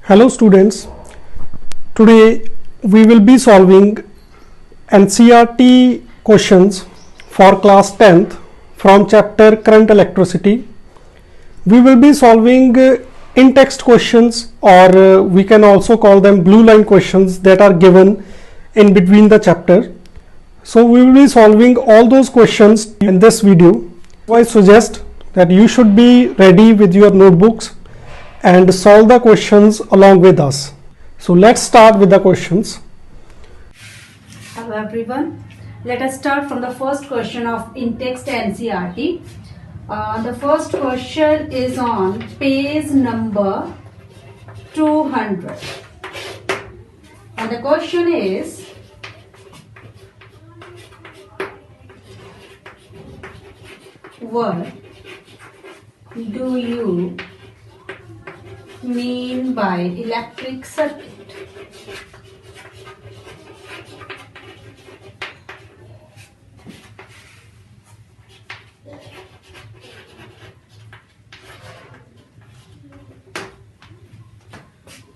Hello students, today we will be solving NCERT questions for class 10th from chapter Current Electricity. We will be solving in-text questions, or we can also call them blue line questions that are given in between the chapter. So we will be solving all those questions in this video. I suggest that you should be ready with your notebooks and solve the questions along with us. So let's start with the questions. Hello everyone. Let us start from the first question of in-text NCERT. The first question is on page number 200. And the question is, what do you mean by electric circuit?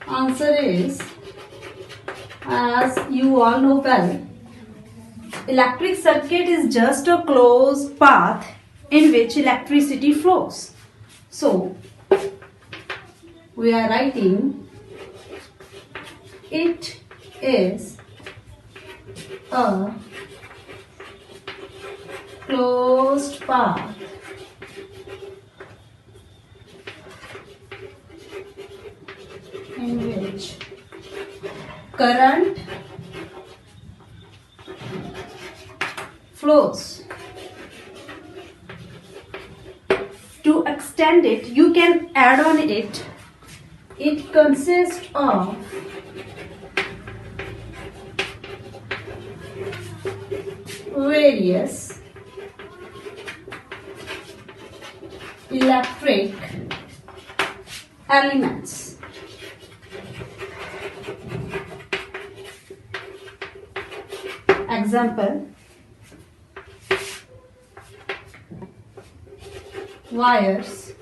Answer is, as you all know well, electric circuit is just a closed path in which electricity flows. So we are writing it is a closed path in which current flows. To extend it, you can add on it. It consists of various electric elements. Example: wires,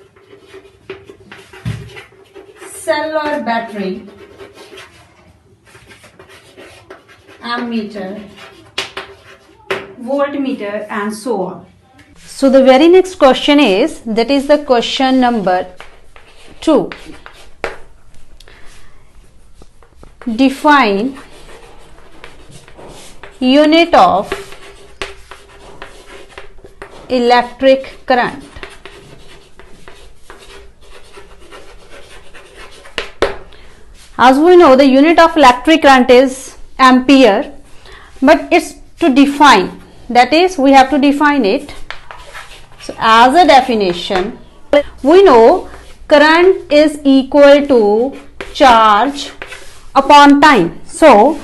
cell or battery, ammeter, voltmeter, and so on. So the very next question is, that is the question number 2. Define unit of electric current. As we know, the unit of electric current is ampere, but it's to define, that is, we have to define it. So as a definition, we know current is equal to charge upon time. So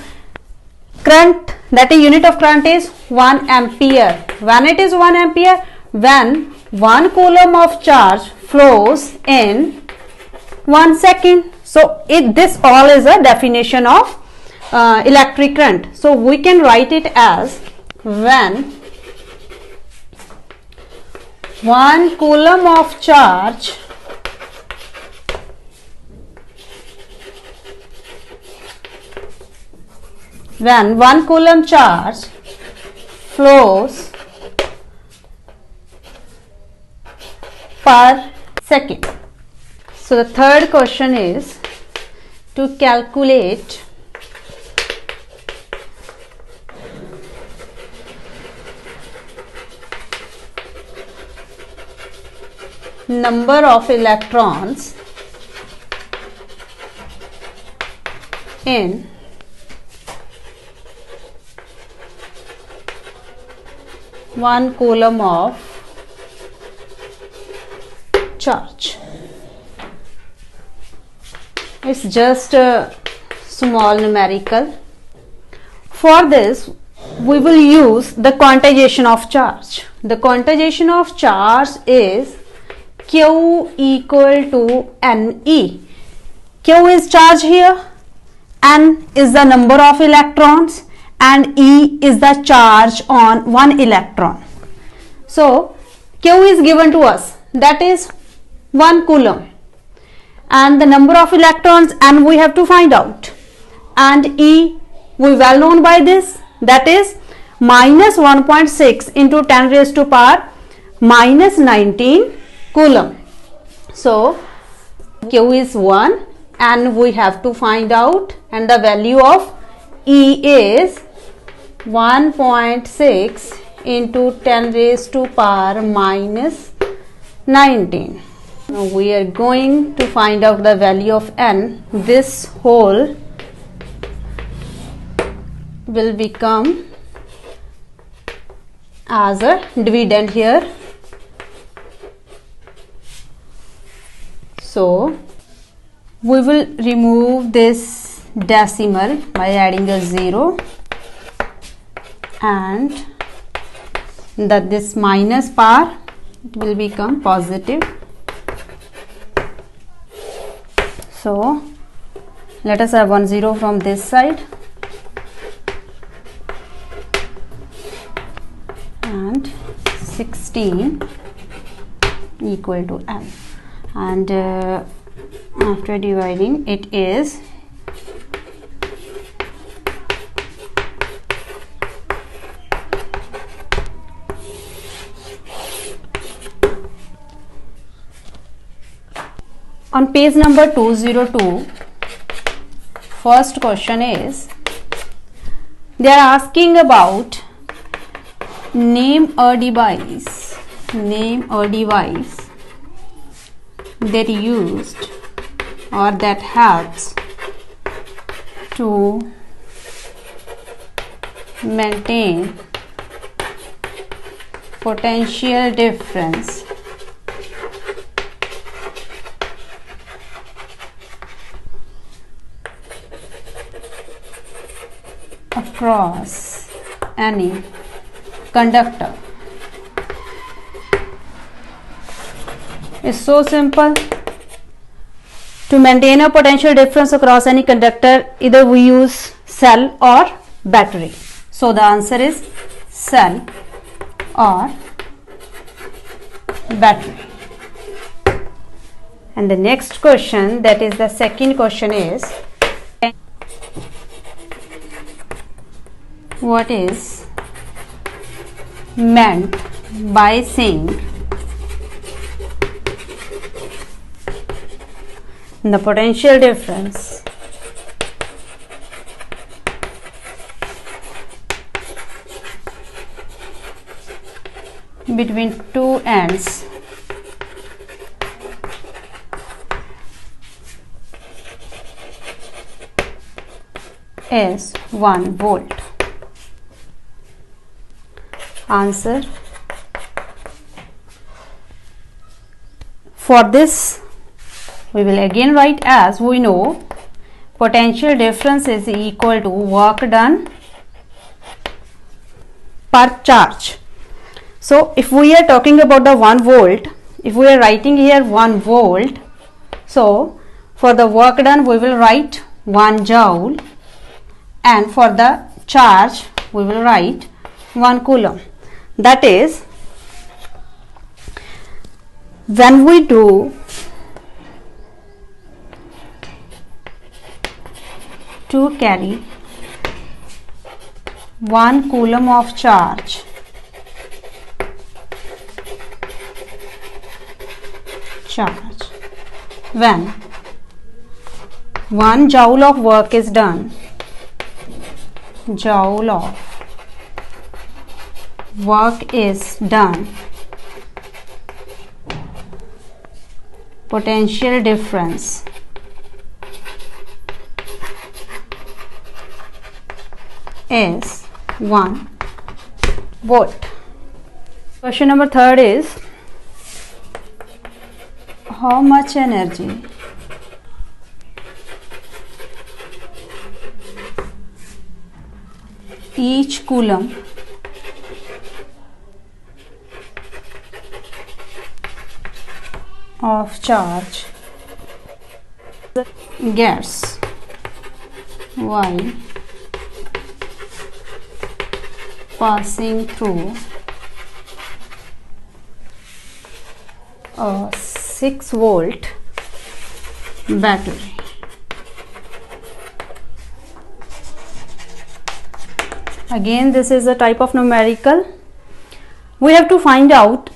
current, that is unit of current, is 1 ampere. When it is 1 ampere? When 1 coulomb of charge flows in 1 second. So this all is a definition of electric current. So we can write it as, when 1 coulomb of charge flows per second. So the third question is to calculate number of electrons in one coulomb of charge. It's just a small numerical. For this, we will use the quantization of charge. The quantization of charge is Q equal to NE. Q is charge here, N is the number of electrons, and E is the charge on one electron. So Q is given to us, that is 1 coulomb. and the number of electrons N we have to find out, and E we well known by this, that is minus 1.6 into 10 raised to power minus 19 coulomb. So Q is 1 and we have to find out, and the value of E is 1.6 into 10 raised to power minus 19. Now we are going to find out the value of N. This whole will become as a dividend here. So we will remove this decimal by adding a 0, and that this minus power it will become positive. So let us have 1 0 from this side, and 16 equal to N, and after dividing it is on page number 202. First question is, they are asking about name a device that used or that helps to maintain potential difference across any conductor. It's so simple. To maintain a potential difference across any conductor, either we use cell or battery. So the answer is cell or battery. And the next question, that is the second question, is what is meant by saying the potential difference between two ends is 1 volt. Answer. For this we will again write, as we know potential difference is equal to work done per charge. So if we are talking about the 1 volt, if we are writing here 1 volt, so for the work done we will write 1 joule, and for the charge we will write 1 coulomb. That is, when we do to carry 1 coulomb of charge when 1 joule of work is done, joule of work is done, potential difference is 1 volt. Question number 3 is, how much energy each coulomb of charge gets while passing through a 6 volt battery. Again, this is a type of numerical. We have to find out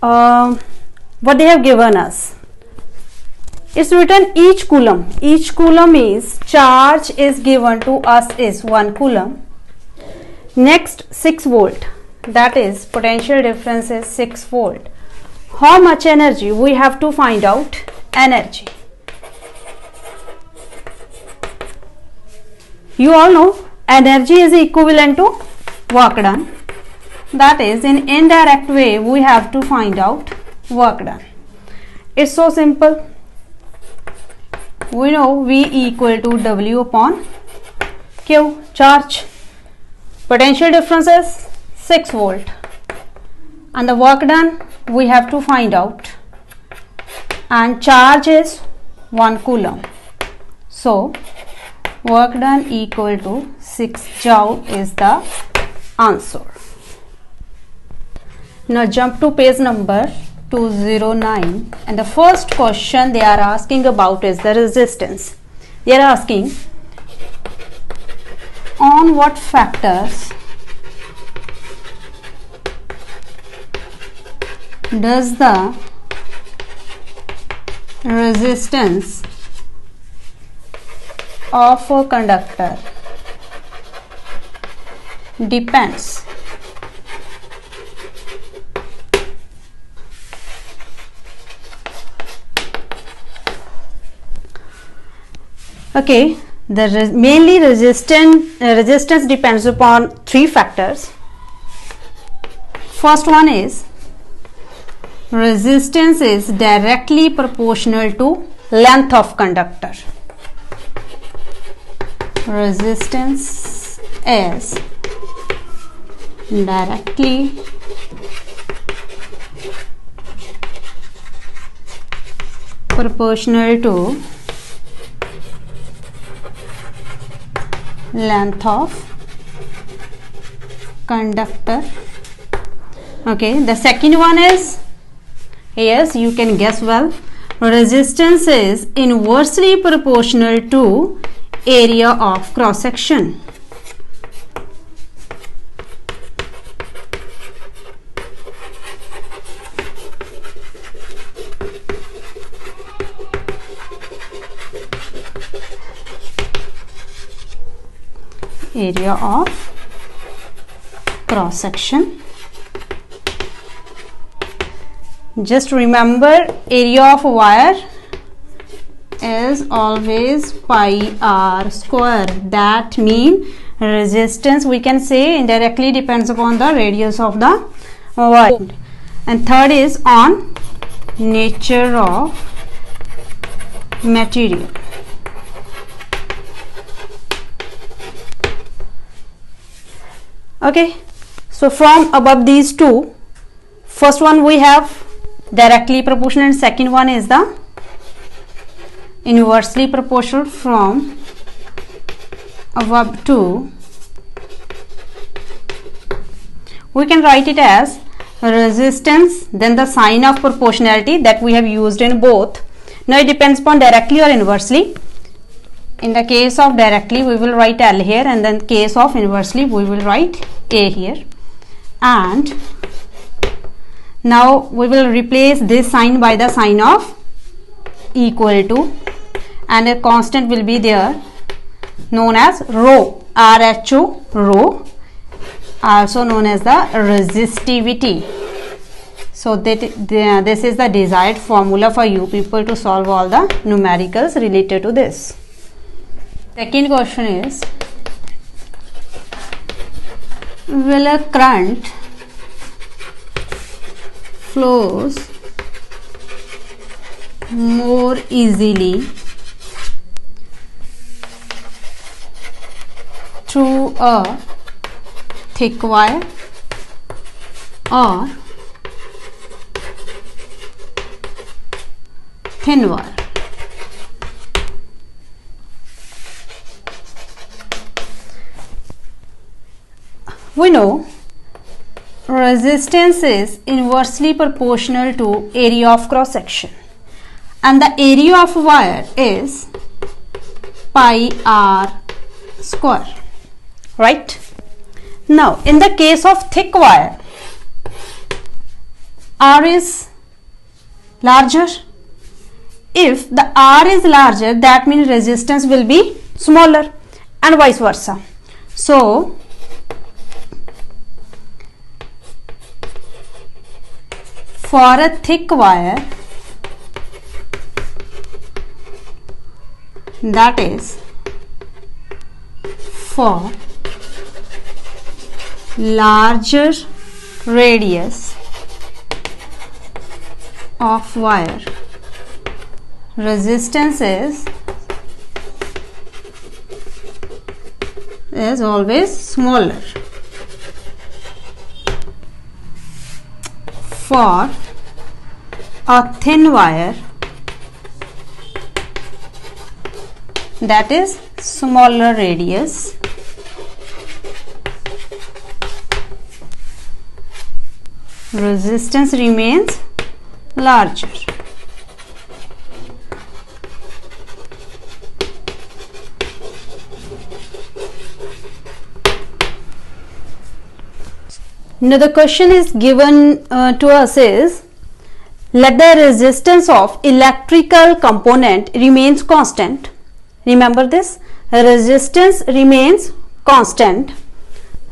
what they have given us. It's written each coulomb. Each coulomb is charge is given to us is 1 coulomb. Next, 6 volt. That is potential difference is 6 volt. How much energy? We have to find out energy. You all know energy is equivalent to work done. That is, in indirect way we have to find out work done. It's so simple. We know V equal to W upon Q, charge. Potential difference is 6 volt. And the work done we have to find out. And charge is 1 coulomb. So, work done equal to 6 joule is the answer. Now jump to page number 209, and the first question they are asking about is the resistance. They are asking on what factors does the resistance of a conductor depends okay, mainly resistance depends upon 3 factors. First one is resistance is directly proportional to length of conductor. Resistance is directly proportional to length of conductor. Okay, the second one is, yes, you can guess well, resistance is inversely proportional to area of cross section. Area of cross section. Just remember, area of wire is always pi r square. That means resistance we can say indirectly depends upon the radius of the wire. And third is on nature of material. Okay, so from above these two, first one we have directly proportional and second one is the inversely proportional. From above two, we can write it as resistance, then the sign of proportionality that we have used in both. Now it depends upon directly or inversely. In the case of directly we will write L here, and then case of inversely we will write A here. And now we will replace this sign by the sign of equal to, and a constant will be there known as rho, RHO, rho, also known as the resistivity. So this is the desired formula for you people to solve all the numericals related to this. Second question is, will a current flows more easily through a thick wire or thin wire? We know resistance is inversely proportional to area of cross section, and the area of wire is pi r square, right? Now in the case of thick wire, R is larger. If the R is larger, that means resistance will be smaller, and vice versa. So for a thick wire, that is for larger radius of wire, resistance is always smaller. For a thin wire, that is smaller radius, resistance remains larger. Now the question is given to us is, let the resistance of electrical component remains constant. Remember this, resistance remains constant.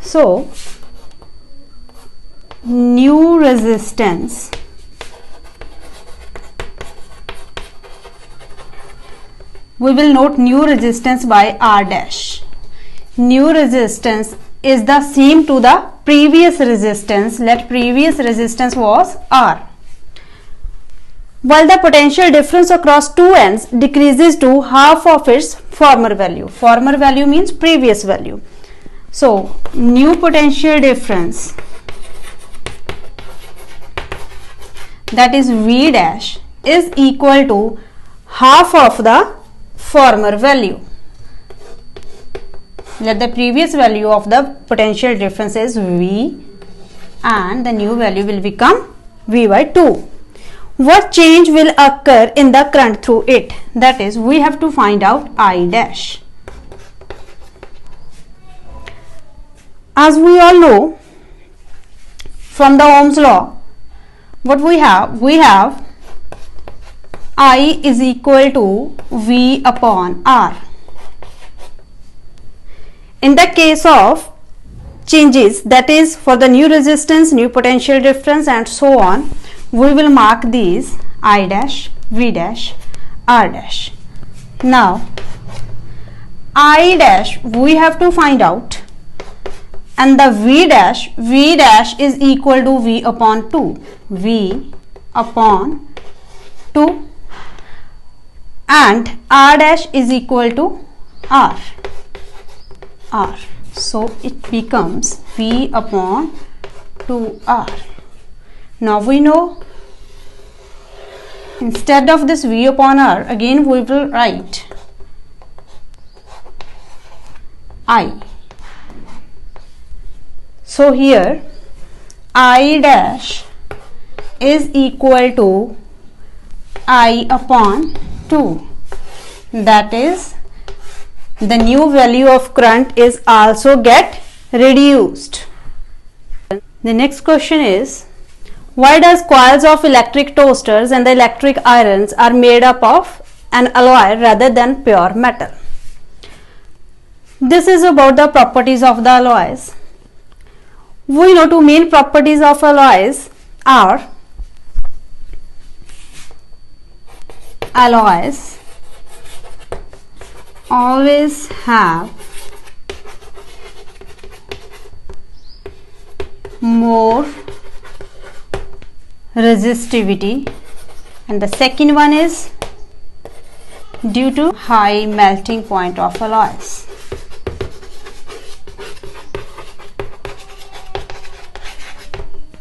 So new resistance we will note new resistance by R dash. New resistance is the same to the previous resistance. Let previous resistance was R. While the potential difference across two ends decreases to half of its former value. Former value means previous value. So new potential difference, that is V dash, is equal to half of the former value. Let the previous value of the potential difference is V and the new value will become V by 2. What change will occur in the current through it? That is, we have to find out I dash. As we all know from the Ohm's law, what we have? We have I is equal to V upon R. In the case of changes, that is for the new resistance, new potential difference and so on, we will mark these I dash, V dash, R dash. Now I dash we have to find out, and the V dash is equal to V upon 2, V upon 2, and R dash is equal to R. So it becomes V upon 2R. Now we know, instead of this V upon R, again we will write I. So here I dash is equal to I upon 2. That is, the new value of current is also get reduced. The next question is, why does coils of electric toasters and the electric irons are made up of an alloy rather than pure metal? This is about the properties of the alloys. We know two main properties of alloys are alloys always have more resistivity, and the second one is due to high melting point of alloys.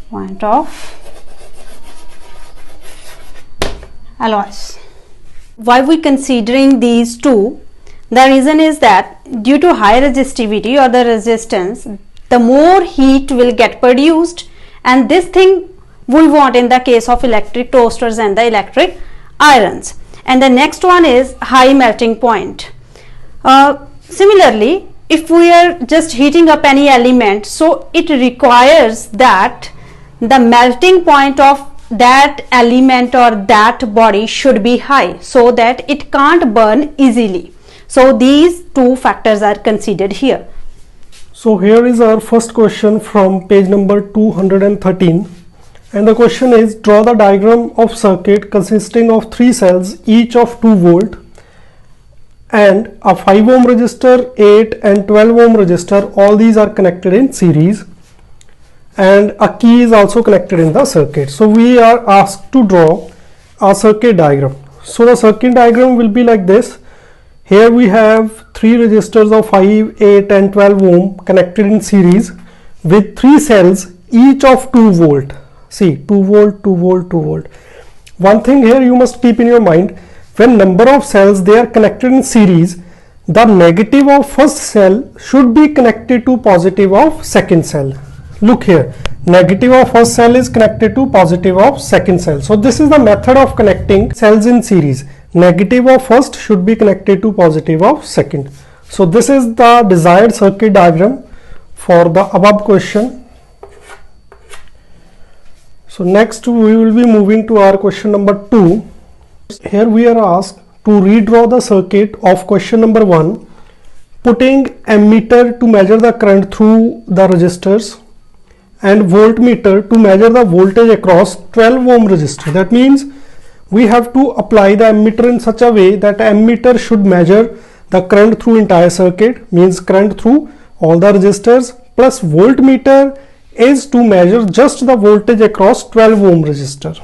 Point of alloys. Why we considering these two? The reason is that due to high resistivity or the resistance, the more heat will get produced, and this thing we want in the case of electric toasters and the electric irons. and the next one is high melting point. Similarly, if we are just heating up any element, so it requires that the melting point of that element or that body should be high so that it can't burn easily. So these two factors are considered here. So here is our first question from page number 213, and the question is, draw the diagram of circuit consisting of 3 cells each of 2 volt and a 5 ohm resistor, 8 and 12 ohm resistor. All these are connected in series and a key is also connected in the circuit. So we are asked to draw a circuit diagram. So the circuit diagram will be like this. Here we have 3 resistors of 5, 8 and 12 ohm connected in series with 3 cells each of 2 volt. See, 2 volt, 2 volt, 2 volt. One thing here you must keep in your mind, when number of cells they are connected in series, the negative of first cell should be connected to positive of second cell. Look here, negative of first cell is connected to positive of second cell. So this is the method of connecting cells in series. Negative of first should be connected to positive of second. So this is the desired circuit diagram for the above question. So next we will be moving to our question number 2. Here we are asked to redraw the circuit of question number 1, putting ammeter to measure the current through the resistors and voltmeter to measure the voltage across 12 ohm resistor. That means we have to apply the ammeter in such a way that ammeter should measure the current through entire circuit, means current through all the resistors, plus voltmeter is to measure just the voltage across 12 ohm resistor.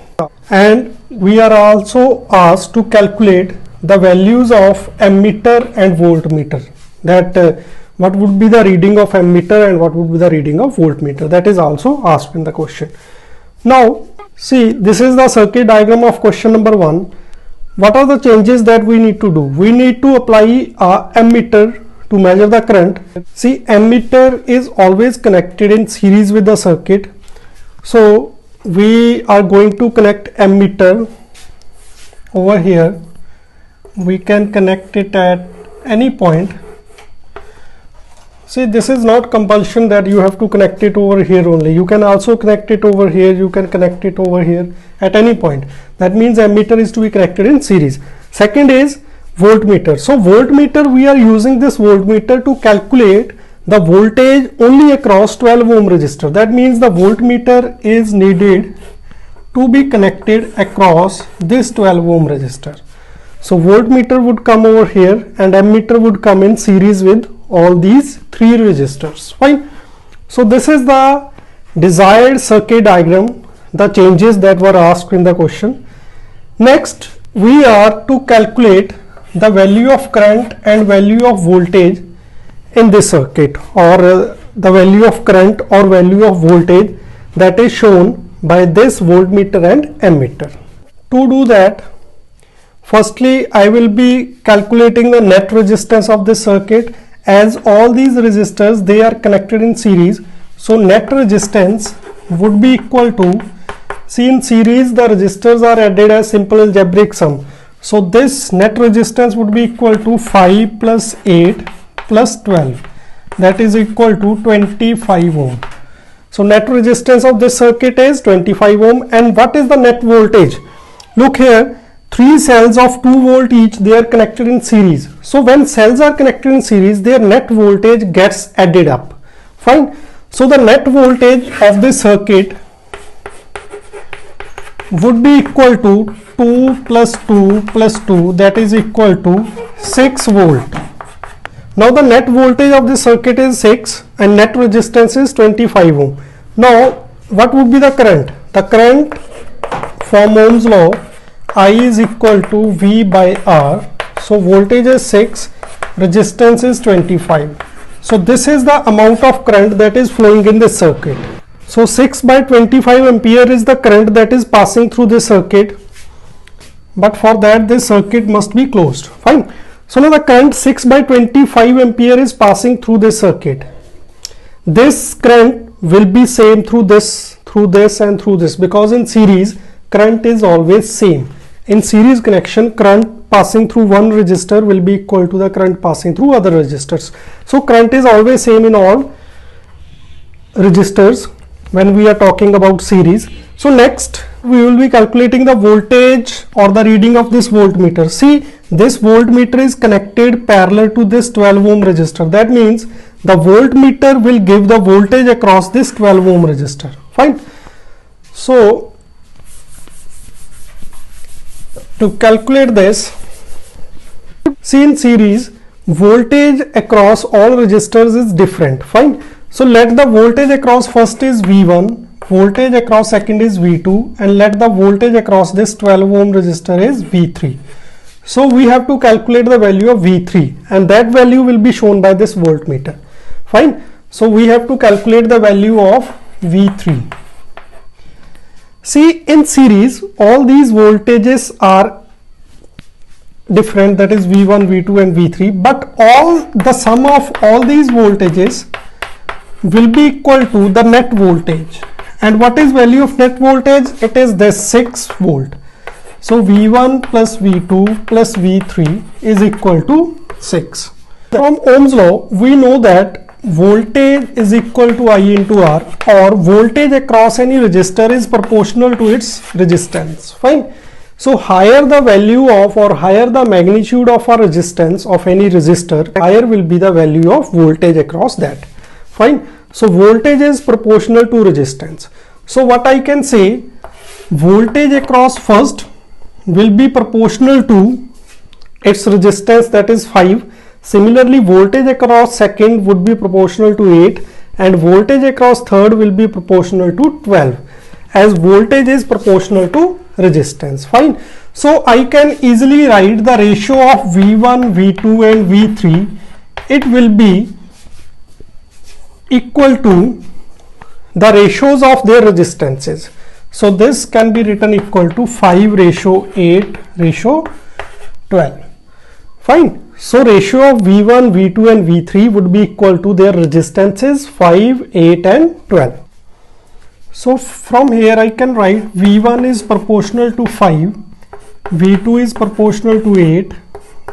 And we are also asked to calculate the values of ammeter and voltmeter, that what would be the reading of ammeter and what would be the reading of voltmeter. That is also asked in the question. Now see, this is the circuit diagram of question number 1. What are the changes that we need to do? We need to apply a ammeter to measure the current. See, ammeter is always connected in series with the circuit. So we are going to connect ammeter over here. We can connect it at any point. See, this is not compulsion that you have to connect it over here only. You can also connect it over here, you can connect it over here at any point. That means ammeter is to be connected in series. Second is voltmeter. So voltmeter, we are using this voltmeter to calculate the voltage only across 12 ohm resistor. That means the voltmeter is needed to be connected across this 12 ohm resistor. So voltmeter would come over here and ammeter would come in series with all these 3 resistors. Fine. So this is the desired circuit diagram, the changes that were asked in the question. Next we are to calculate the value of current and value of voltage in this circuit, or the value of current or value of voltage that is shown by this voltmeter and ammeter. To do that, firstly I will be calculating the net resistance of this circuit. As all these resistors they are connected in series, so net resistance would be equal to, see, in series the resistors are added as simple algebraic sum. So this net resistance would be equal to 5 plus 8 plus 12, that is equal to 25 ohm. So net resistance of this circuit is 25 ohm. And what is the net voltage? Look here, 3 cells of 2 volt each, they are connected in series. So when cells are connected in series, their net voltage gets added up. Fine. So the net voltage of this circuit would be equal to 2 plus 2 plus 2, that is equal to 6 volt. Now the net voltage of this circuit is 6 and net resistance is 25 ohm. Now what would be the current? The current from Ohm's law, I is equal to V by R. So voltage is 6, resistance is 25. So this is the amount of current that is flowing in this circuit. So 6 by 25 ampere is the current that is passing through this circuit, but for that this circuit must be closed. Fine. So now the current 6 by 25 ampere is passing through this circuit. This current will be same through this and through this, because in series current is always same. in series connection, current passing through one resistor will be equal to the current passing through other resistors. So current is always same in all resistors when we are talking about series. So next we will be calculating the voltage or the reading of this voltmeter. See, this voltmeter is connected parallel to this 12 ohm resistor. That means the voltmeter will give the voltage across this 12 ohm resistor. Fine. So to calculate this, see, in series voltage across all resistors is different. Fine. So let the voltage across first is V1, voltage across second is V2, and let the voltage across this 12 ohm resistor is V3. So we have to calculate the value of V3, and that value will be shown by this voltmeter. Fine. So we have to calculate the value of V3. See, in series all these voltages are different, that is V1, V2 and V3, but all the sum of all these voltages will be equal to the net voltage. And what is value of net voltage? It is this 6 volt. So V1 plus V2 plus V3 is equal to 6. From Ohm's law we know that voltage is equal to I into R, or voltage across any resistor is proportional to its resistance. Fine. So higher the value of, or higher the magnitude of a resistance of any resistor, higher will be the value of voltage across that. Fine. So voltage is proportional to resistance. So what I can say, voltage across first will be proportional to its resistance, that is 5. Similarly, voltage across second would be proportional to 8, and voltage across third will be proportional to 12, as voltage is proportional to resistance. Fine. So I can easily write the ratio of V1, V2 and V3. It will be equal to the ratios of their resistances. So this can be written equal to 5:8:12. Fine. So ratio of V1, V2 and V3 would be equal to their resistances 5, 8 and 12. So from here I can write V1 is proportional to 5, V2 is proportional to 8,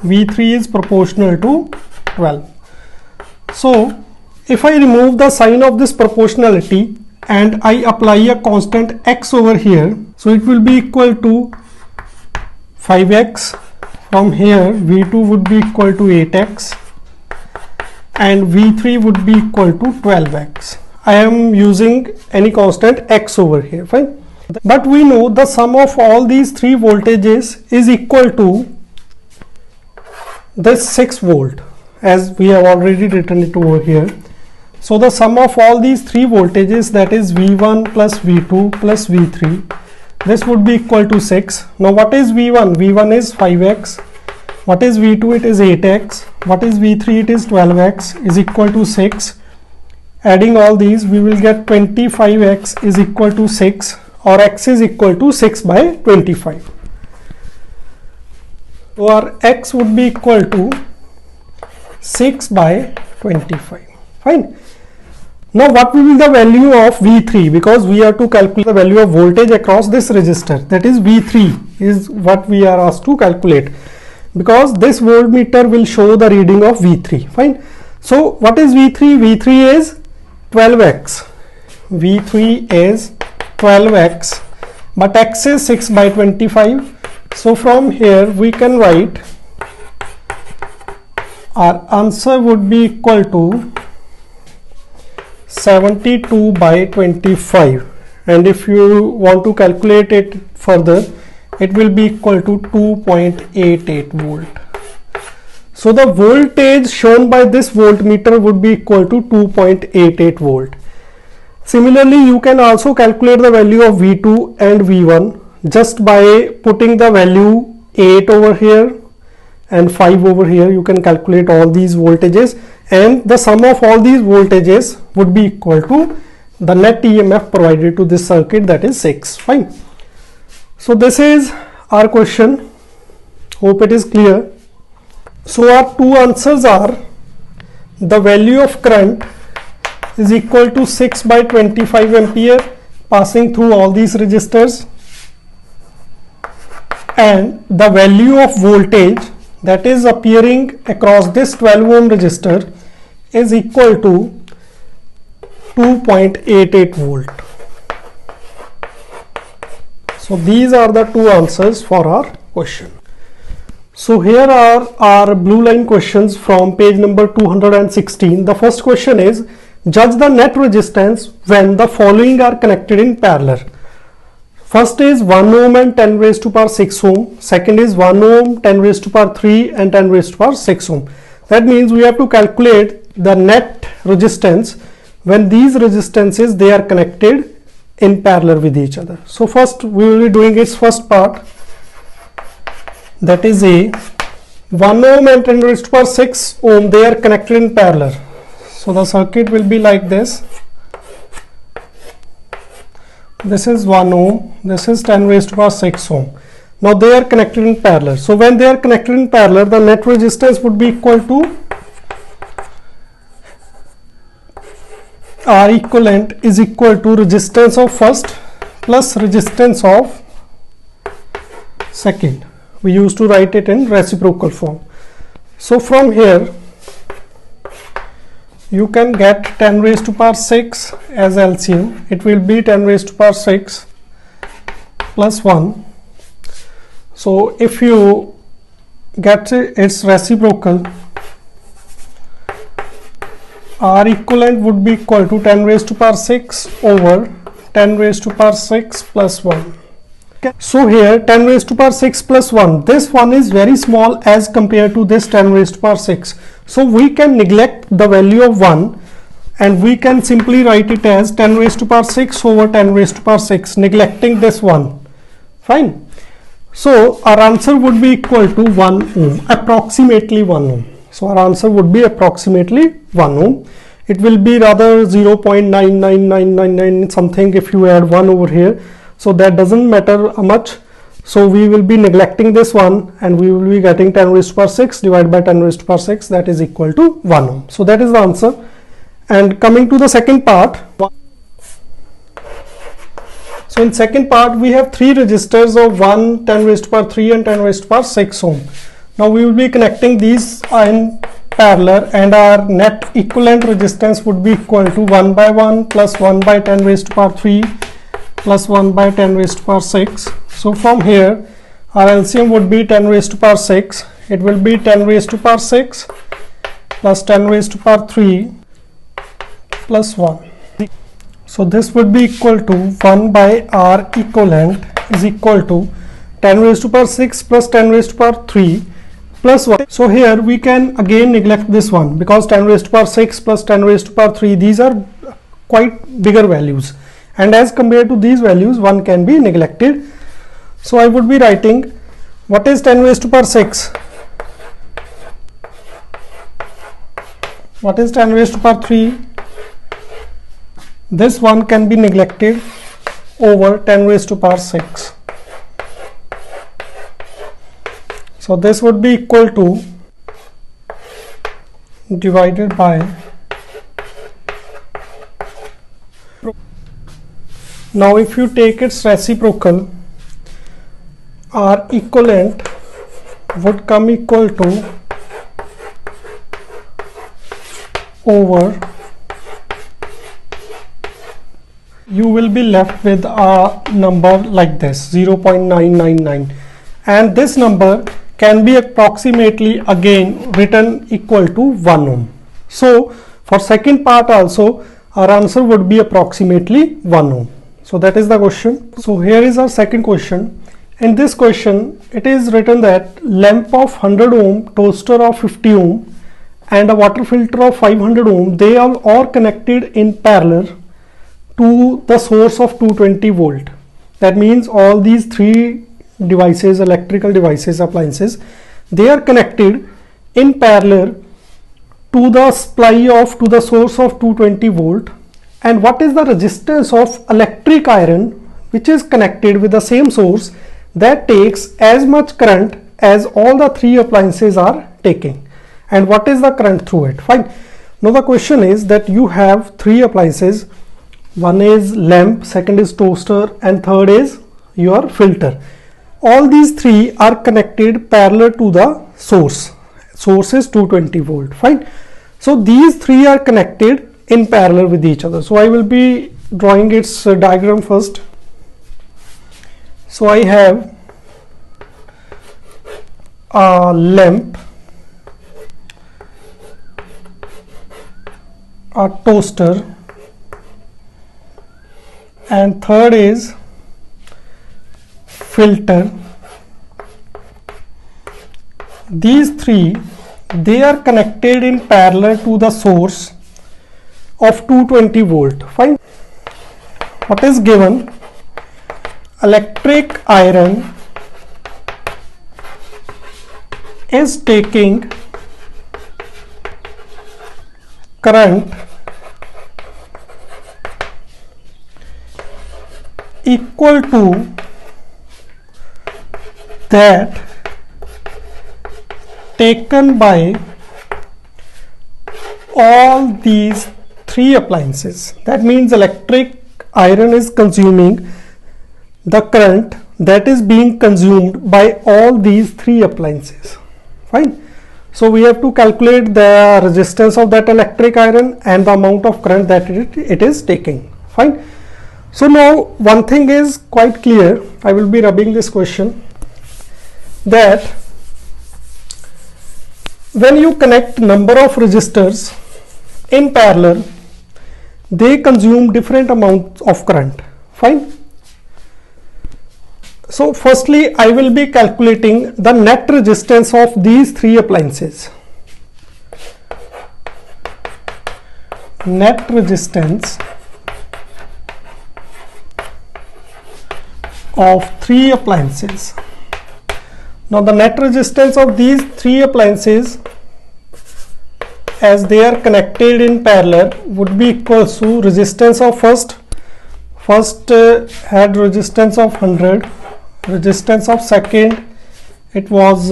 V3 is proportional to 12. So if I remove the sign of this proportionality and I apply a constant x over here, so it will be equal to 5x. From here V2 would be equal to 8x and V3 would be equal to 12x. I am using any constant x over here. Fine. But we know the sum of all these three voltages is equal to this 6 volt, as we have already written it over here. So the sum of all these three voltages, that is V1 plus V2 plus V3, this would be equal to 6. Now what is V1? V1 is 5x. What is V2? It is 8x. What is V3? It is 12x is equal to 6. Adding all these, we will get 25x is equal to 6, or x is equal to 6 by 25. So our x would be equal to 6 by 25. Fine. Now what will be the value of V3? Because we have to calculate the value of voltage across this resistor, that is V3 is what we are asked to calculate, because this voltmeter will show the reading of V3. Fine. So what is V3? V3 is 12x. V3 is 12x, but x is 6 by 25. So from here we can write our answer would be equal to 72 by 25, and if you want to calculate it further, it will be equal to 2.88 volt. So the voltage shown by this voltmeter would be equal to 2.88 volt. Similarly, you can also calculate the value of V2 and V1 just by putting the value 8 over here and 5 over here. You can calculate all these voltages, and the sum of all these voltages would be equal to the net EMF provided to this circuit, that is 6. Fine. So this is our question. Hope it is clear. So our two answers are, the value of current is equal to 6 by 25 ampere passing through all these resistors, and the value of voltage that is appearing across this 12 ohm resistor is equal to 2.88 volt. So these are the two answers for our question. So here are our blue line questions from page number 216. The first question is, judge the net resistance when the following are connected in parallel. First is 1 ohm and 10 raised to power 6 ohm. Second is 1 ohm, 10 raised to power 3 and 10 raised to power 6 ohm. That means we have to calculate the net resistance when these resistances they are connected in parallel with each other. So first we will be doing its first part, that is a 1 ohm and 10 raised to power 6 ohm, they are connected in parallel. So the circuit will be like this. This is 1 ohm, this is 10 raised to power 6 ohm. Now they are connected in parallel. So when they are connected in parallel, the net resistance would be equal to R equivalent is equal to resistance of first plus resistance of second. We used to write it in reciprocal form. So from here you can get 10 raised to power 6 as LCM. It will be 10 raised to power 6 plus 1. So if you get its reciprocal, R equivalent would be equal to 10 raised to power 6 over 10 raised to power 6 plus 1. Okay. So here 10 raised to power 6 plus 1, this one is very small as compared to this 10 raised to power 6. So we can neglect the value of 1 and we can simply write it as 10 raised to power 6 over 10 raised to power 6, neglecting this 1. Fine. So our answer would be equal to 1 ohm, approximately 1 ohm. So our answer would be approximately 1 ohm. It will be rather 0.99999 something if you add 1 over here. So that doesn't matter much. So we will be neglecting this one and we will be getting 10 raised to power 6 divided by 10 raised to power 6, that is equal to 1 ohm. So that is the answer. And coming to the second part. So in second part we have three resistors of 1, 10 raised to power 3 and 10 raised to power 6 ohm. Now we will be connecting these in parallel and our net equivalent resistance would be equal to 1 by 1 plus 1 by 10 raised to power 3 plus 1 by 10 raised to power 6. So from here our LCM would be 10 raised to power 6. It will be 10 raised to power 6 plus 10 raised to power 3 plus 1. So this would be equal to 1 by R equivalent is equal to 10 raised to power 6 plus 10 raised to power 3 plus 1. So here we can again neglect this one because 10 raised to power 6 plus 10 raised to power 3, these are quite bigger values, and as compared to these values one can be neglected. So I would be writing, what is 10 raised to power 6? What is 10 raised to power 3? This one can be neglected over 10 raised to power 6. So this would be equal to divided by. Now if you take its reciprocal, R equivalent would come equal to over, you will be left with a number like this, 0.999, and this number can be approximately again written equal to 1 ohm. So for second part also our answer would be approximately 1 ohm. So that is the question. So here is our second question. In this question it is written that lamp of 100 ohm, toaster of 50 ohm and a water filter of 500 ohm, they all are connected in parallel to the source of 220 volt. That means all these three devices, electrical devices, appliances, they are connected in parallel to the supply of, to the source of 220 volt. And what is the resistance of electric iron which is connected with the same source that takes as much current as all the three appliances are taking, and what is the current through it? Fine. Now the question is that you have three appliances, one is lamp, second is toaster, and third is your filter. all these three are connected parallel to the source. Source is 220 volt. Fine. So these three are connected in parallel with each other. So I will be drawing its diagram first. So I have a lamp, a toaster, and third is filter. These three, they are connected in parallel to the source of 220 volt. Fine. What is given? Electric iron is taking current equal to that taken by all these three appliances. That means electric iron is consuming the current that is being consumed by all these three appliances. Fine. So we have to calculate the resistance of that electric iron and the amount of current that it is taking. Fine. So now one thing is quite clear. I will be rubbing this question, that when you connect number of resistors in parallel, they consume different amounts of current. Fine. So firstly, I will be calculating the net resistance of these three appliances. Net resistance of three appliances. Now the net resistance of these three appliances, as they are connected in parallel, would be equal to resistance of first had resistance of 100, resistance of second it was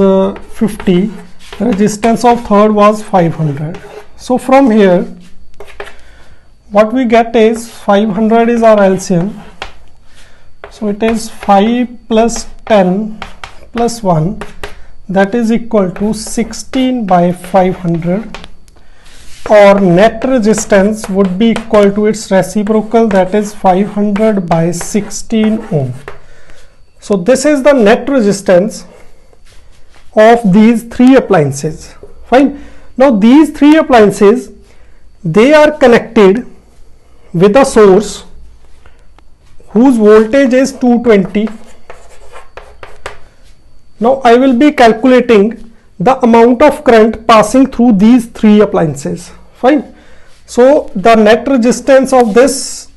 50, resistance of third was 500. So from here what we get is 500 is our LCM, so it is 5 plus 10 plus 1, that is equal to 16 by 500, or net resistance would be equal to its reciprocal, that is 500 by 16 ohm. So this is the net resistance of these three appliances. Fine. Now these three appliances, they are connected with a source whose voltage is 220. Now I will be calculating the amount of current passing through these three appliances. Fine. So the net resistance of these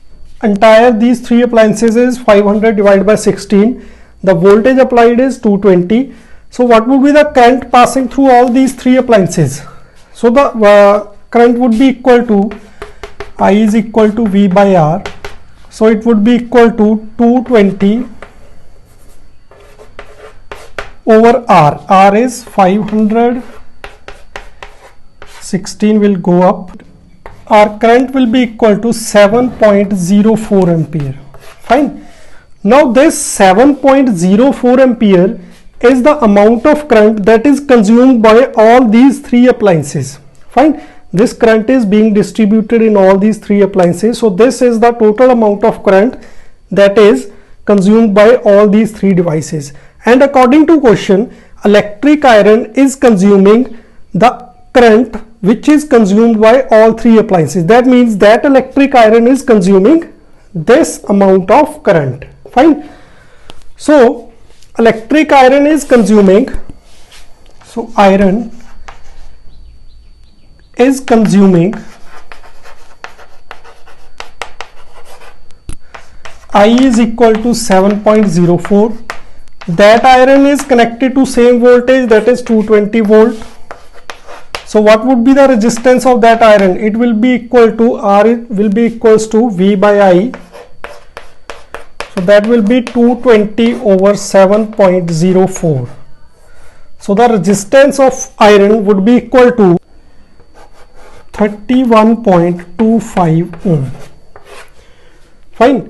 three appliances is 500 divided by 16. The voltage applied is 220. So what would be the current passing through all these three appliances? So the current would be equal to I is equal to V by R. So it would be equal to 220 over R. R is 500, 16 will go up. Our current will be equal to 7.04 ampere. Fine. Now this 7.04 ampere is the amount of current that is consumed by all these three appliances. Fine. This current is being distributed in all these three appliances. So this is the total amount of current that is consumed by all these three devices. And according to question, electric iron is consuming the current which is consumed by all three appliances. That means that electric iron is consuming this amount of current. Fine. So electric iron is consuming, so iron is consuming I is equal to 7.04. That iron is connected to same voltage, that is 220 volt. So what would be the resistance of that iron? It will be equal to R, it will be equals to V by I. So that will be 220 over 7.04. So the resistance of iron would be equal to 31.25 ohm. Fine.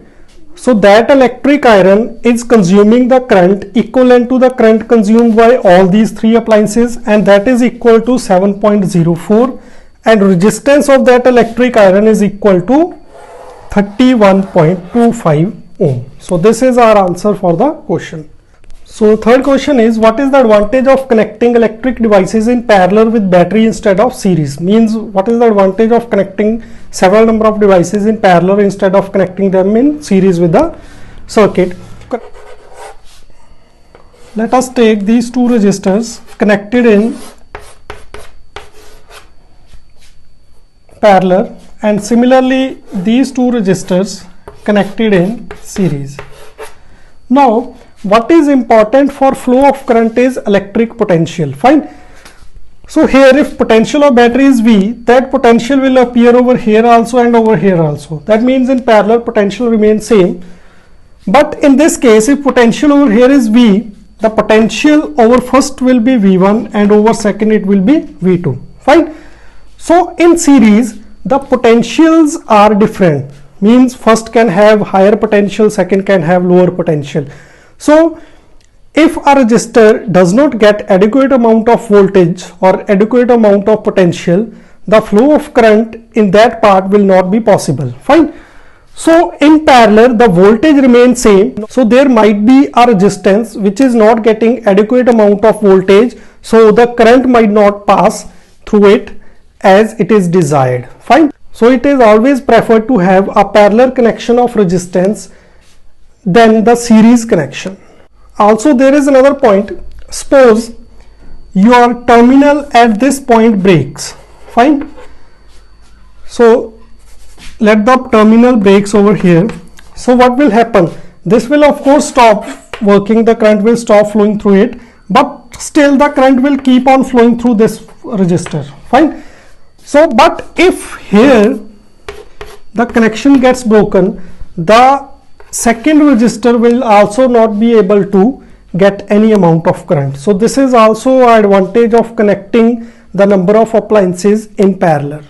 So that electric iron is consuming the current equivalent to the current consumed by all these three appliances, and that is equal to 7.04, and resistance of that electric iron is equal to 31.25 ohm. So this is our answer for the question. So third question is, what is the advantage of connecting electric devices in parallel with battery instead of series? Means what is the advantage of connecting several number of devices in parallel instead of connecting them in series with the circuit? Let us take these two resistors connected in parallel, and similarly these two resistors connected in series. Now what is important for flow of current is electric potential. Fine. So here if potential of battery is V, that potential will appear over here also and over here also. That means in parallel potential remains same. But in this case, if potential over here is V, the potential over first will be V1 and over second it will be V2. Fine. So in series the potentials are different. Means first can have higher potential, second can have lower potential. So if a resistor does not get adequate amount of voltage or adequate amount of potential, the flow of current in that part will not be possible. Fine. So in parallel the voltage remains same. So there might be a resistance which is not getting adequate amount of voltage, so the current might not pass through it as it is desired. Fine. So it is always preferred to have a parallel connection of resistance than the series connection. Also there is another point. Suppose your terminal at this point breaks. Fine. So let the terminal breaks over here. So what will happen? This will of course stop working, the current will stop flowing through it, but still the current will keep on flowing through this resistor. Fine. So but if here the connection gets broken, the second resistor will also not be able to get any amount of current. So this is also an advantage of connecting the number of appliances in parallel.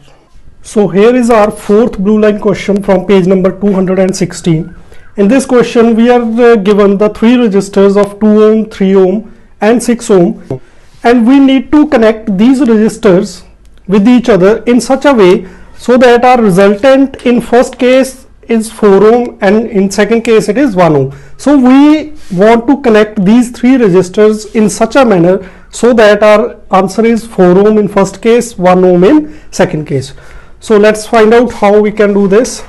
So here is our fourth blue line question from page number 216. In this question we are given the three resistors of 2 ohm, 3 ohm and 6 ohm, and we need to connect these resistors with each other in such a way so that our resultant in first case is 4 ohm and in second case it is 1 ohm. So we want to connect these three resistors in such a manner so that our answer is 4 ohm in first case, 1 ohm in second case. So let's find out how we can do this.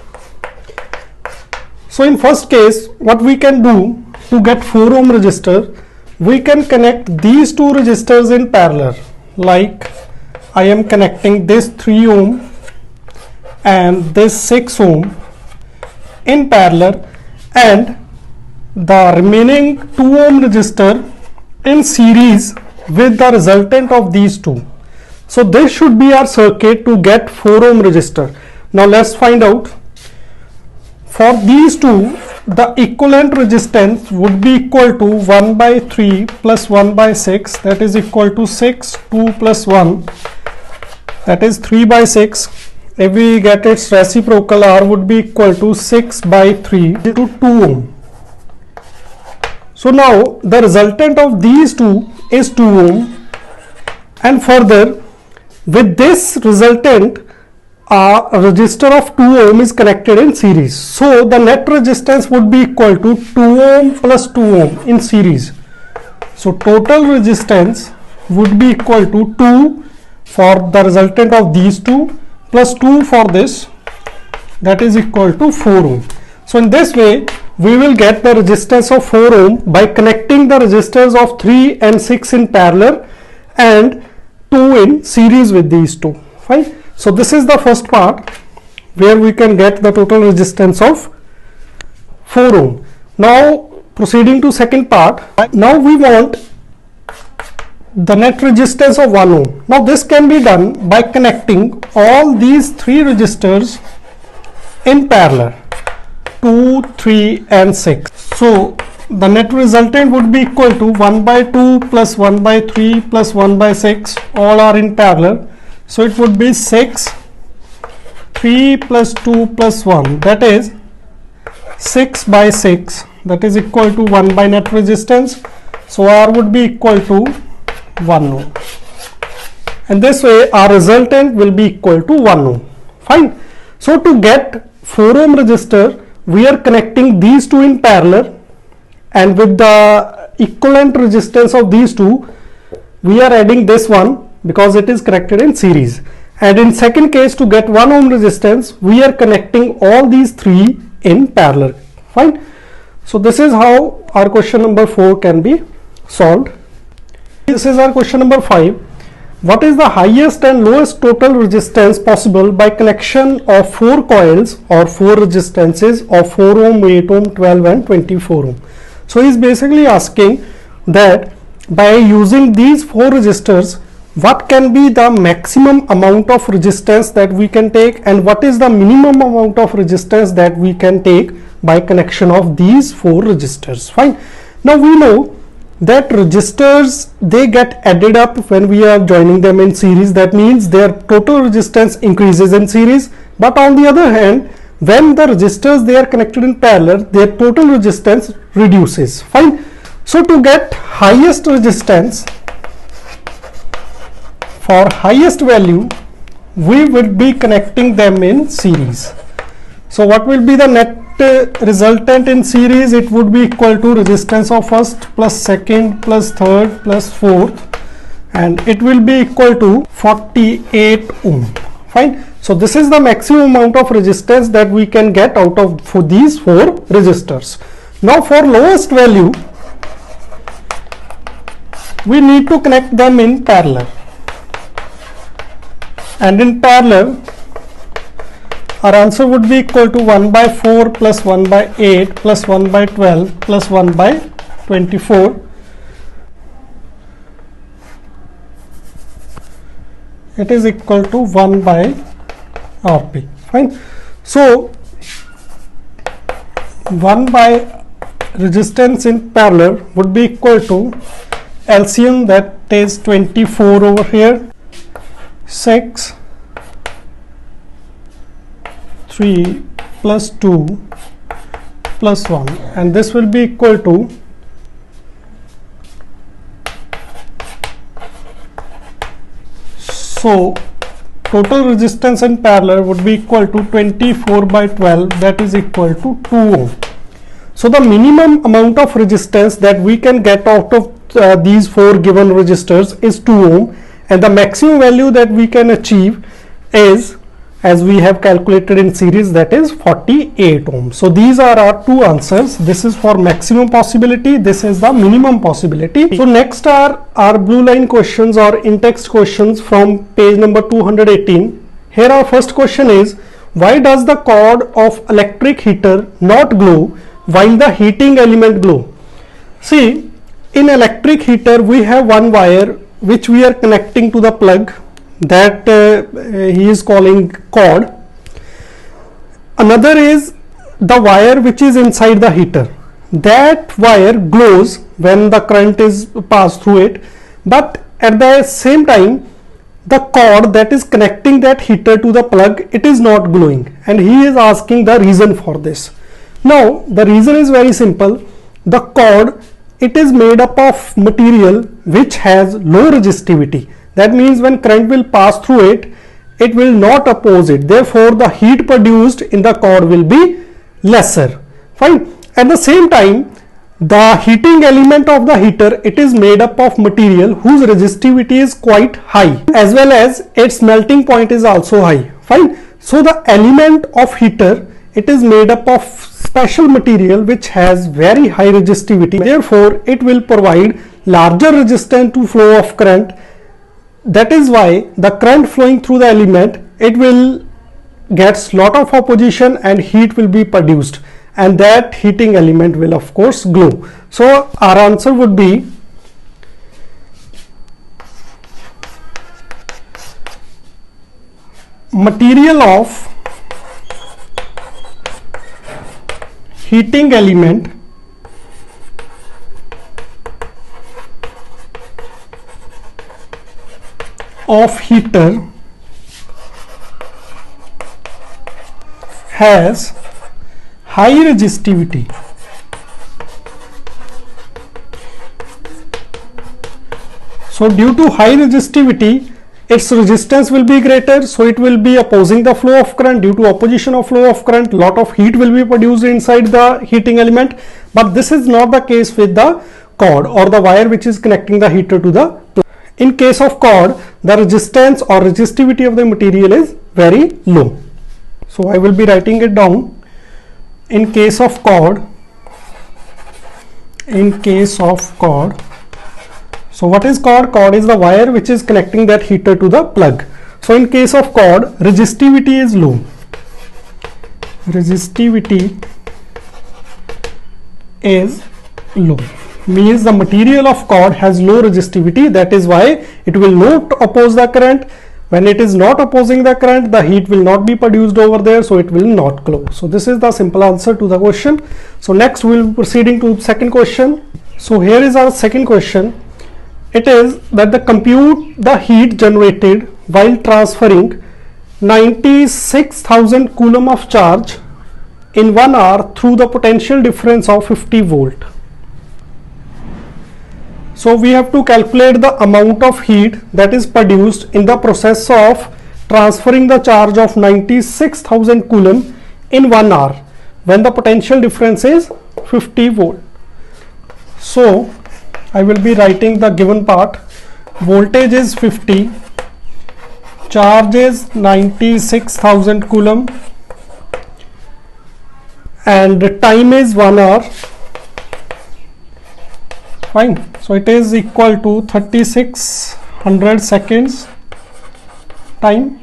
So in first case what we can do to get 4 ohm resistor, we can connect these two resistors in parallel. Like I am connecting this 3 ohm and this 6 ohm in parallel, and the remaining 2 ohm resistor in series with the resultant of these two. So this should be our circuit to get 4 ohm resistor. Now let's find out. For these two, the equivalent resistance would be equal to 1 by 3 plus 1 by 6, that is equal to 6, 2 plus 1, that is 3 by 6. If we get its reciprocal, R would be equal to 6 by 3 to 2 ohm. So now the resultant of these two is 2 ohm, and further with this resultant a resistor of 2 ohm is connected in series. So the net resistance would be equal to 2 ohm plus 2 ohm in series. So total resistance would be equal to 2 for the resultant of these two plus 2 for this, that is equal to 4 ohm. So in this way we will get the resistance of 4 ohm by connecting the resistors of 3 and 6 in parallel and 2 in series with these two. Fine. So this is the first part where we can get the total resistance of 4 ohm. Now proceeding to second part, now we want the net resistance of 1 ohm. Now this can be done by connecting all these three resistors in parallel, 2, 3 and 6. So the net resultant would be equal to 1 by 2 plus 1 by 3 plus 1 by 6, all are in parallel. So it would be 6, 3 plus 2 plus 1, that is 6 by 6, that is equal to 1 by net resistance. So R would be equal to 1 ohm, and this way our resultant will be equal to 1 ohm. Fine. So to get 4 ohm resistor, we are connecting these two in parallel, and with the equivalent resistance of these two, we are adding this one because it is connected in series. And in second case, to get 1 ohm resistance, we are connecting all these three in parallel. Fine. So this is how our question number 4 can be solved. This is our question number 5. What is the highest and lowest total resistance possible by connection of 4 coils or 4 resistances of 4 ohm, 8 ohm, 12 and 24 ohm. So he is basically asking that by using these 4 resistors, what can be the maximum amount of resistance that we can take, and what is the minimum amount of resistance that we can take by connection of these 4 resistors. Fine. Now we know that resistors, they get added up when we are joining them in series. That means their total resistance increases in series, but on the other hand, when the resistors, they are connected in parallel, their total resistance reduces. Fine. So to get highest resistance, for highest value, we will be connecting them in series. So what will be the net resultant in series? It would be equal to resistance of first plus second plus third plus fourth, and it will be equal to 48 ohm. Fine. So this is the maximum amount of resistance that we can get out of for these 4 resistors. Now for lowest value, we need to connect them in parallel, and in parallel our answer would be equal to 1 by 4 plus 1 by 8 plus 1 by 12 plus 1 by 24. It is equal to 1 by Rp. Fine. So 1 by resistance in parallel would be equal to LCM, that is 24 over here, 6, 3 plus 2 plus 1, and this will be equal to so total resistance in parallel would be equal to 24 by 12, that is equal to 2 ohm. So the minimum amount of resistance that we can get out of these 4 given resistors is 2 ohm, and the maximum value that we can achieve is, as we have calculated in series, that is 48 ohm. So these are our 2 answers. This is for maximum possibility, this is the minimum possibility. So next are our blue line questions or in-text questions from page number 218. Here our first question is, why does the cord of electric heater not glow while the heating element glow? See, in electric heater we have one wire which we are connecting to the plug, that he is calling cord. Another is the wire which is inside the heater. That wire glows when the current is passed through it, but at the same time the cord that is connecting that heater to the plug, it is not glowing, and he is asking the reason for this. Now the reason is very simple. The cord, it is made up of material which has low resistivity. That means when current will pass through it, it will not oppose it. Therefore, the heat produced in the cord will be lesser. Fine. At the same time, the heating element of the heater, it is made up of material whose resistivity is quite high, as well as its melting point is also high. Fine. So the element of heater, it is made up of special material which has very high resistivity. Therefore, it will provide larger resistance to flow of current. That is why the current flowing through the element, it will get lot of opposition and heat will be produced, and that heating element will of course glow. So our answer would be material of heating element of heater has high resistivity. So due to high resistivity, its resistance will be greater, so it will be opposing the flow of current. Due to opposition of flow of current, lot of heat will be produced inside the heating element, but this is not the case with the cord or the wire which is connecting the heater to the plug. In case of cord, the resistance or resistivity of the material is very low. So I will be writing it down. In case of cord, so what is cord? Cord is the wire which is connecting that heater to the plug. So in case of cord, resistivity is low. Resistivity is low. Means the material of cord has low resistivity. That is why it will not oppose the current. When it is not opposing the current, the heat will not be produced over there, so it will not glow. So this is the simple answer to the question. So next we will be proceeding to second question. So here is our second question. It is that the compute the heat generated while transferring 96,000 coulomb of charge in 1 hour through the potential difference of 50 volt. So we have to calculate the amount of heat that is produced in the process of transferring the charge of 96,000 coulomb in 1 hour when the potential difference is 50 volt. So I will be writing the given part. Voltage is 50, charge is 96,000 coulomb, and the time is 1 hour. Fine. So it is equal to 3600 seconds time.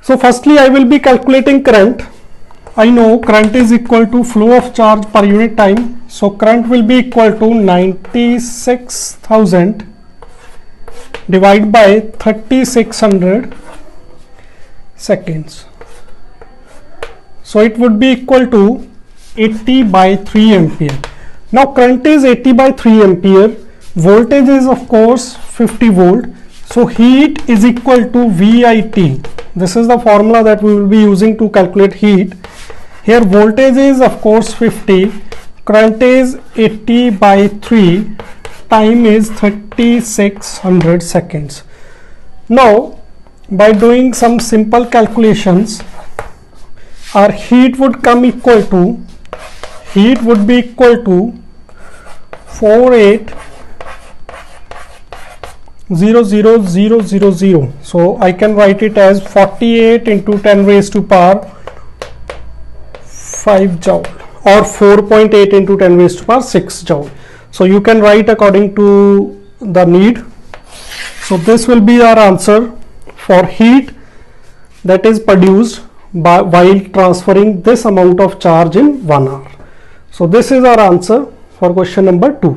So firstly I will be calculating current. I know current is equal to flow of charge per unit time. So current will be equal to 96,000 divided by 3600 seconds. So it would be equal to 80 by 3 ampere. Now current is 80 by 3 ampere. Voltage is of course 50 volt. So heat is equal to VIT. This is the formula that we will be using to calculate heat. Here voltage is of course 50. Current is 80 by 3, time is 3600 seconds. Now by doing some simple calculations, our heat would be equal to 48,000,000. So I can write it as 48 into 10 raised to power 5 joule, or 4.8 into 10 raised to power 6 joule. So you can write according to the need. So this will be our answer for heat that is produced while transferring this amount of charge in 1 hour. So this is our answer for question number 2.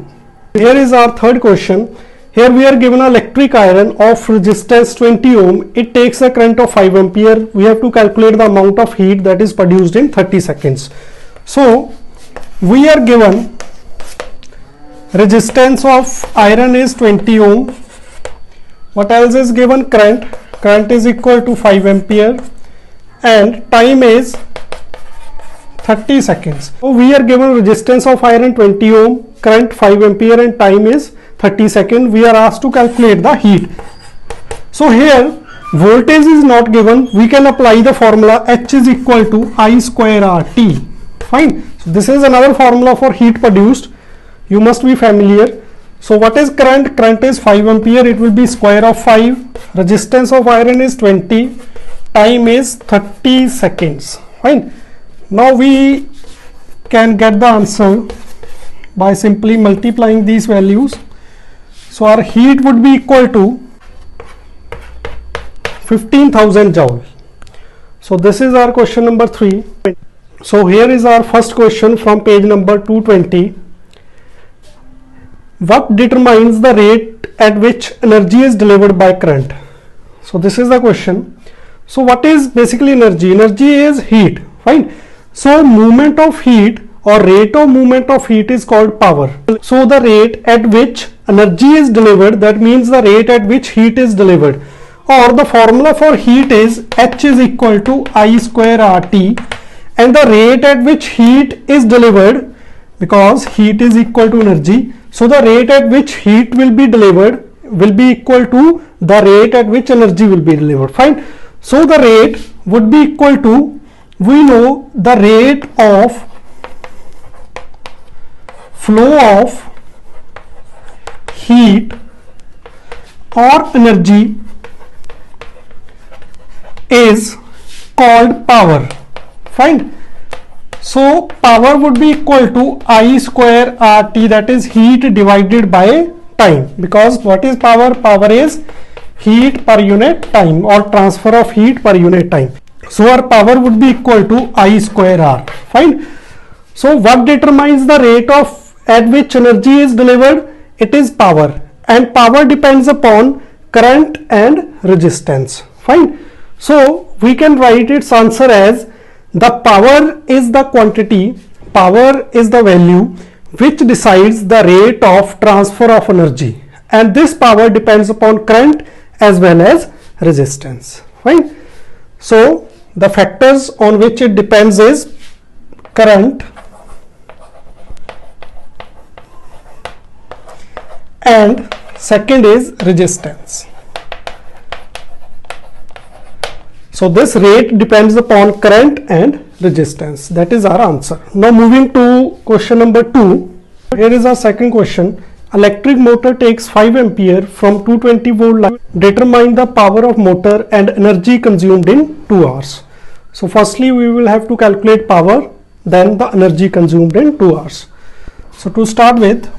Here is our third question. Here we are given an electric iron of resistance 20 ohm. It takes a current of 5 ampere. We have to calculate the amount of heat that is produced in 30 seconds. So we are given resistance of iron is 20 ohm. What else is given? Current. Current is equal to 5 ampere and time is 30 seconds. So we are given resistance of iron 20 ohm, current 5 ampere and time is 30 seconds. We are asked to calculate the heat. So here voltage is not given. We can apply the formula H is equal to I square RT. Fine. So this is another formula for heat produced. You must be familiar. So what is current? Current is 5 ampere. It will be square of 5. Resistance of iron is 20. Time is 30 seconds. Fine. Now we can get the answer by simply multiplying these values. So our heat would be equal to 15,000 joule. So this is our question number 3. So here is our first question from page number 220. What determines the rate at which energy is delivered by current? So this is the question. So what is basically energy? Energy is heat. Fine. So movement of heat or rate of movement of heat is called power. So the rate at which energy is delivered, that means the rate at which heat is delivered, or the formula for heat is H is equal to I square RT, and the rate at which heat is delivered, because heat is equal to energy, so the rate at which heat will be delivered will be equal to the rate at which energy will be delivered. Fine. So the rate would be equal to, we know the rate of flow of heat or energy is called power. Fine. So power would be equal to I square RT, that is heat divided by time, because what is power? Power is heat per unit time or transfer of heat per unit time. So our power would be equal to I square R. Fine. So what determines the rate of at which energy is delivered? It is power, and power depends upon current and resistance. Fine. So we can write its answer as, the power is the quantity, power is the value which decides the rate of transfer of energy, and this power depends upon current as well as resistance. Fine. So the factors on which it depends is current and second is resistance. So this rate depends upon current and resistance. That is our answer. Now moving to question number 2. Here is our second question. Electric motor takes 5 ampere from 220 volt line. Determine the power of motor and energy consumed in 2 hours. So firstly we will have to calculate power, then the energy consumed in 2 hours. So to start with,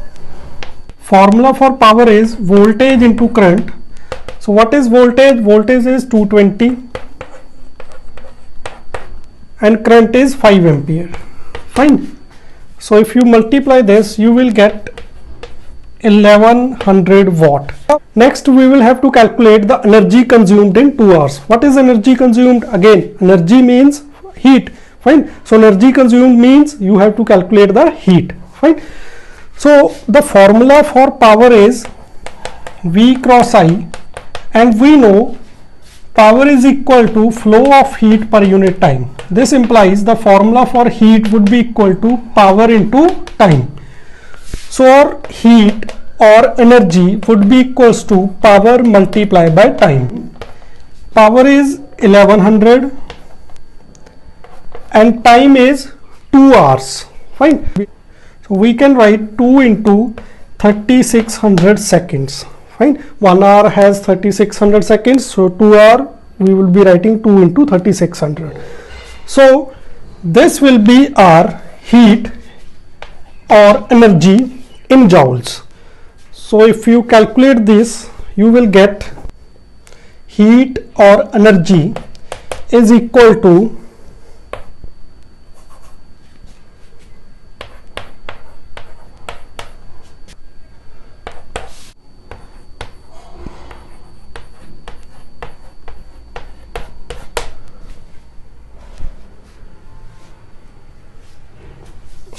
formula for power is voltage into current. So what is voltage? Voltage is 220 and current is 5 ampere. Fine. So if you multiply this, you will get 1100 watt. Next we will have to calculate the energy consumed in 2 hours. What is energy consumed? Again, energy means heat. Fine. So energy consumed means you have to calculate the heat. Fine. So the formula for power is V cross I, and we know power is equal to flow of heat per unit time. This implies the formula for heat would be equal to power into time. So our heat or energy would be equals to power multiplied by time. Power is 1100 and time is 2 hours. Fine. So we can write 2 into 3600 seconds. Fine. 1 hour has 3600 seconds, so 2 hour we will be writing 2 into 3600. So this will be our heat or energy in joules. So if you calculate this, you will get heat or energy is equal to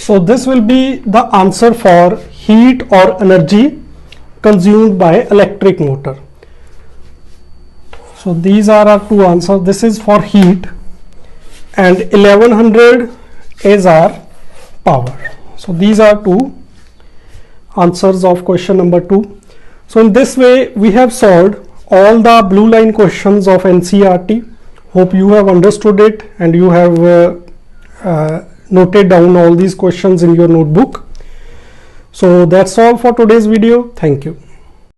So this will be the answer for heat or energy consumed by electric motor. So these are our two answers. This is for heat and 1100 is our power. So these are two answers of question number 2. So in this way we have solved all the blue line questions of NCERT. Hope you have understood it and you have noted down all these questions in your notebook. So that's all for today's video. Thank you.